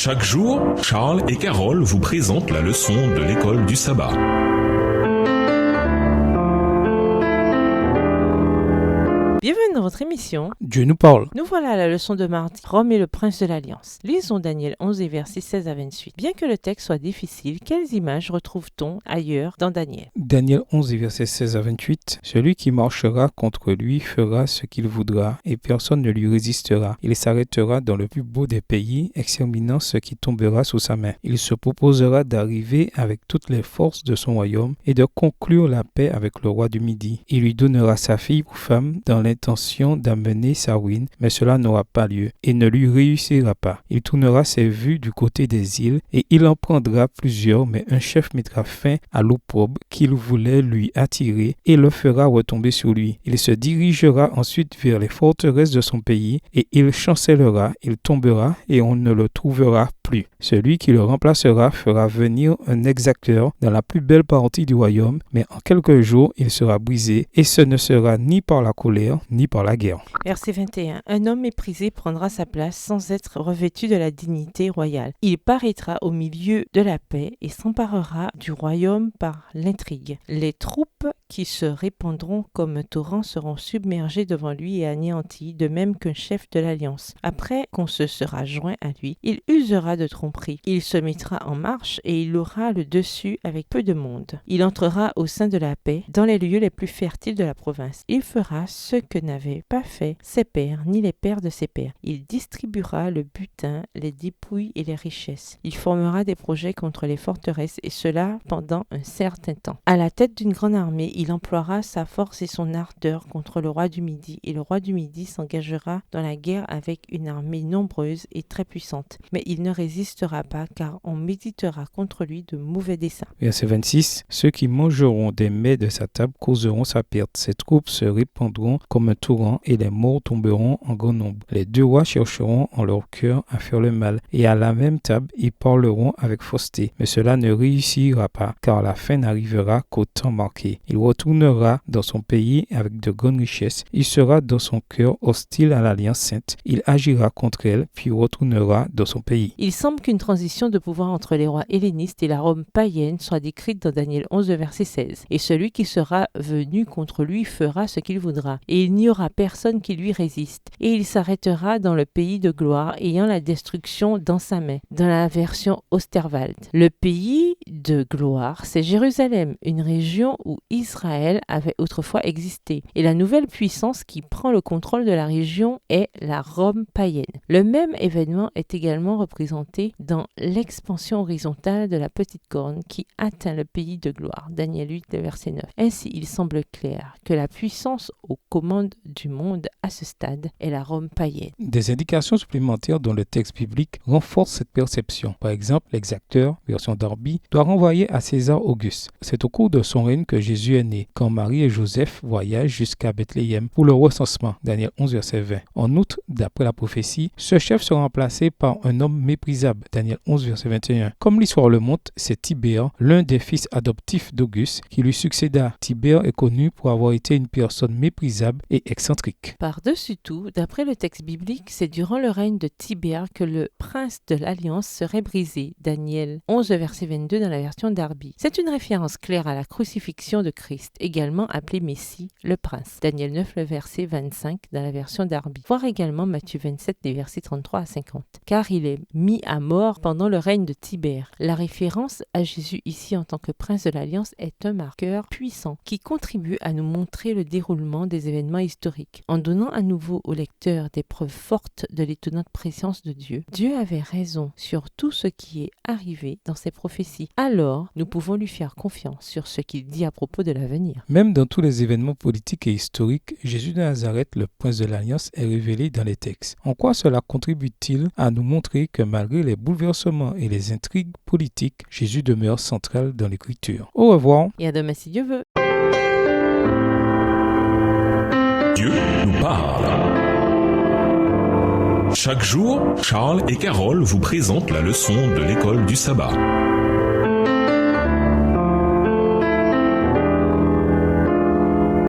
Chaque jour, Charles et Carole vous présentent la leçon de l'école du sabbat. Bienvenue dans votre émission. Dieu nous parle. Nous voilà à la leçon de mardi. Rome est le prince de l'Alliance. Lisons Daniel 11 et versets 16 à 28. Bien que le texte soit difficile, quelles images retrouve-t-on ailleurs dans Daniel? Daniel 11 et versets 16 à 28. Celui qui marchera contre lui fera ce qu'il voudra et personne ne lui résistera. Il s'arrêtera dans le plus beau des pays, exterminant ce qui tombera sous sa main. Il se proposera d'arriver avec toutes les forces de son royaume et de conclure la paix avec le roi du Midi. Il lui donnera sa fille pour femme dans l'intention d'amener sa ruine, mais cela n'aura pas lieu et ne lui réussira pas. Il tournera ses vues du côté des îles et il en prendra plusieurs, mais un chef mettra fin à l'opprobre qu'il voulait lui attirer et le fera retomber sur lui. Il se dirigera ensuite vers les forteresses de son pays et il chancellera, il tombera et on ne le trouvera plus. Celui qui le remplacera fera venir un exacteur dans la plus belle partie du royaume, mais en quelques jours il sera brisé et ce ne sera ni par la colère ni par la guerre. Verset 21. Un homme méprisé prendra sa place sans être revêtu de la dignité royale. Il paraîtra au milieu de la paix et s'emparera du royaume par l'intrigue. Les troupes qui se répandront comme un torrent seront submergées devant lui et anéanties, de même qu'un chef de l'alliance. Après qu'on se sera joint à lui, il usera de tromperie. Il se mettra en marche et il aura le dessus avec peu de monde. Il entrera au sein de la paix, dans les lieux les plus fertiles de la province. Il fera ce que n'avaient pas fait ses pères, ni les pères de ses pères. Il distribuera le butin, les dépouilles et les richesses. Il formera des projets contre les forteresses, et cela pendant un certain temps. À la tête d'une grande armée, il emploiera sa force et son ardeur contre le roi du Midi, et le roi du Midi s'engagera dans la guerre avec une armée nombreuse et très puissante. Mais il ne résistera pas, car on méditera contre lui de mauvais desseins. Verset 26. Ceux qui mangeront des mets de sa table causeront sa perte. Ses troupes se répandront comme un torrent et les morts tomberont en grand nombre. Les deux rois chercheront en leur cœur à faire le mal et à la même table ils parleront avec fausseté. Mais cela ne réussira pas car la fin n'arrivera qu'au temps marqué. Il retournera dans son pays avec de grandes richesses. Il sera dans son cœur hostile à l'Alliance sainte. Il agira contre elle puis retournera dans son pays. Il semble qu'une transition de pouvoir entre les rois hellénistes et la Rome païenne soit décrite dans Daniel 11 verset 16. Et celui qui sera venu contre lui fera ce qu'il voudra. Et il n'y aura personne qui lui résiste. Et il s'arrêtera dans le pays de gloire, ayant la destruction dans sa main. Dans la version Osterwald. Le pays de gloire, c'est Jérusalem, une région où Israël avait autrefois existé. Et la nouvelle puissance qui prend le contrôle de la région est la Rome païenne. Le même événement est également représenté dans l'expansion horizontale de la petite corne qui atteint le pays de gloire. Daniel 8, verset 9. Ainsi, il semble clair que la puissance aux commandes du monde à ce stade est la Rome païenne. Des indications supplémentaires dans le texte biblique renforcent cette perception. Par exemple, l'exacteur, version Darby, doit renvoyer à César Auguste. C'est au cours de son règne que Jésus est né, quand Marie et Joseph voyagent jusqu'à Bethléem pour le recensement. Daniel 11, verset 20. En outre, d'après la prophétie, ce chef sera remplacé par un homme méprisable. Daniel 11, verset 21. Comme l'histoire le montre, c'est Tibère, l'un des fils adoptifs d'Auguste, qui lui succéda. Tibère est connu pour avoir été une personne méprisable et excentrique. Par-dessus tout, d'après le texte biblique, c'est durant le règne de Tibère que le prince de l'Alliance serait brisé. Daniel 11, verset 22 dans la version Darby. C'est une référence claire à la crucifixion de Christ, également appelé Messie, le prince. Daniel 9, le verset 25 dans la version Darby. Voir également Matthieu 27, les versets 33 à 50. Car il est mis à mort pendant le règne de Tibère. La référence à Jésus ici en tant que prince de l'Alliance est un marqueur puissant qui contribue à nous montrer le déroulement des événements historiques. En donnant à nouveau au lecteur des preuves fortes de l'étonnante présence de Dieu, Dieu avait raison sur tout ce qui est arrivé dans ses prophéties. Alors, nous pouvons lui faire confiance sur ce qu'il dit à propos de l'avenir. Même dans tous les événements politiques et historiques, Jésus de Nazareth, le prince de l'Alliance, est révélé dans les textes. En quoi cela contribue-t-il à nous montrer que malgré les bouleversements et les intrigues politiques, Jésus demeure central dans l'Écriture? Au revoir. Et à demain si Dieu veut. Dieu nous parle. Chaque jour, Charles et Carole vous présentent la leçon de l'école du sabbat.